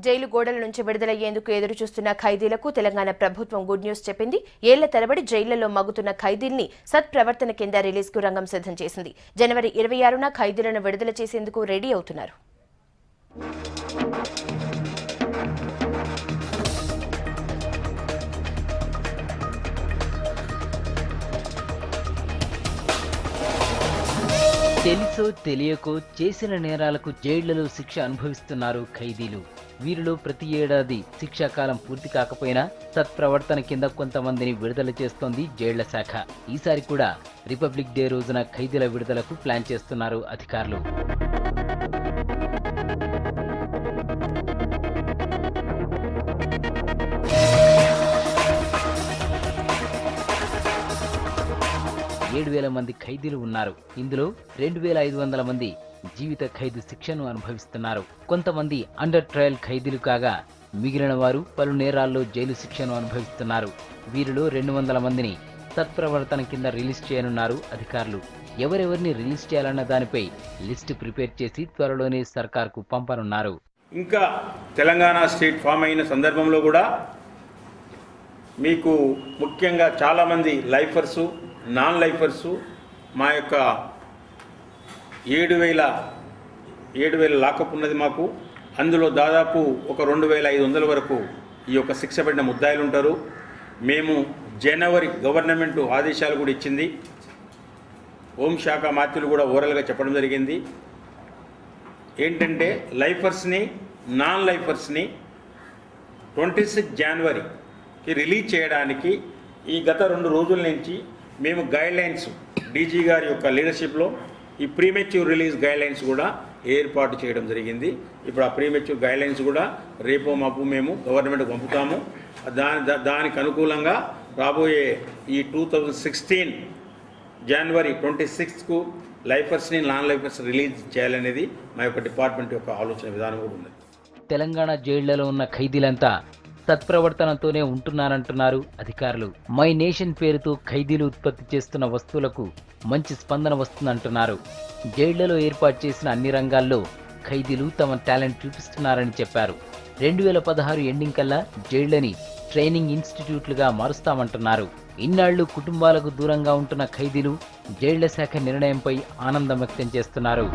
Jail గోడల నుంచి విడుదలయ్యేందుకు ఎదురుచూస్తున్న ఖైదీలకు తెలంగాణ ప్రభుత్వం గుడ్ న్యూస్ చెప్పింది. ఏళ్ల తరబడి జైళ్లలో మగ్గుతున్న ఖైదీల్ని సత్ప్రవర్తన కింద రిలీజ్కు రంగం సిద్ధం చేసింది. జనవరి 26న ఖైదీలను విడుదల చేసేందుకు రెడీ అవుతున్నారు. తెలుసో తెలియకో చేసిన నేరాలకు జైళ్లలో శిక్ష అనుభవిస్తున్నారు ఖైదీలు. వీరిలో ప్రతి ఏడాది శిక్షాకాలం పూర్తి కాకపోయినా సత్ప్రవర్తన కింద కొంతమందిని విడుదల చేస్తోంది జైళ్ల శాఖ. ఈసారి కూడా రిపబ్లిక్ డే రోజున ఖైదీల విడుదలకు ప్లాన్ చేస్తున్నారు అధికారులు. మంది ఖైదీలు ఉన్నారు. ఇందులో 2500 మంది జీవిత ఖైదు శిక్షను అనుభవిస్తున్నారు. కొంతమంది అండర్ ట్రయల్ ఖైదీలు కాగా మిగిలిన వారు పలు నేరాల్లో జైలు శిక్షను అనుభవిస్తున్నారు. వీరిలో 200 మందిని సత్ప్రవర్తన కింద రిలీజ్ చేయనున్నారు అధికారులు. ఎవరెవరిని రిలీజ్ చేయాలన్న దానిపై లిస్టు ప్రిపేర్ చేసి త్వరలోనే సర్కార్కు పంపనున్నారు. ఇంకా తెలంగాణ స్టేట్ ఫామ్ అయిన సందర్భంలో కూడా మీకు ముఖ్యంగా చాలామంది లైఫర్సు, నాన్ లైఫర్సు మా యొక్క 7,000 లాకప్ ఉన్నది మాకు. అందులో దాదాపు ఒక 2,500 వరకు ఈ యొక్క శిక్ష పడిన ముద్దాయిలు ఉంటారు. మేము జనవరి గవర్నమెంట్ ఆదేశాలు కూడా ఇచ్చింది. హోంశాఖ మాత్రులు కూడా ఓరల్గా చెప్పడం జరిగింది. ఏంటంటే లైఫర్స్ని, నాన్ లైఫర్స్ని 26 జనవరికి రిలీజ్ చేయడానికి ఈ గత 2 రోజుల నుంచి మేము గైడ్లైన్స్ డీజీ గారి యొక్క లీడర్షిప్లో ఈ ప్రీమెచ్యూర్ రిలీజ్ గైడ్లైన్స్ కూడా ఏర్పాటు చేయడం జరిగింది. ఇప్పుడు ఆ ప్రీమెచ్యూర్ గైడ్లైన్స్ కూడా రేపో మాపు మేము గవర్నమెంట్కి పంపుతాము. దానికి అనుకూలంగా రాబోయే ఈ 2016 జనవరి 26కు లైఫర్స్ని, నాన్ లైఫర్స్ రిలీజ్ చేయాలనేది మా యొక్క డిపార్ట్మెంట్ యొక్క ఆలోచన విధానం కూడా ఉంది. తెలంగాణ జైళ్లలో ఉన్న ఖైదీలంతా సత్ప్రవర్తనతోనే ఉంటున్నారంటున్నారు అధికారులు. మై నేషన్ పేరుతో ఖైదీలు ఉత్పత్తి చేస్తున్న వస్తువులకు మంచి స్పందన వస్తుందంటున్నారు. జైళ్లలో ఏర్పాటు చేసిన అన్ని రంగాల్లో ఖైదీలు తమ టాలెంట్ చూపిస్తున్నారని చెప్పారు. 2016 ఎండింగ్ కల్లా జైళ్లని ట్రైనింగ్ ఇన్స్టిట్యూట్లుగా మారుస్తామంటున్నారు. ఇన్నాళ్లు కుటుంబాలకు దూరంగా ఉంటున్న ఖైదీలు జైళ్ల శాఖ నిర్ణయంపై ఆనందం వ్యక్తం చేస్తున్నారు.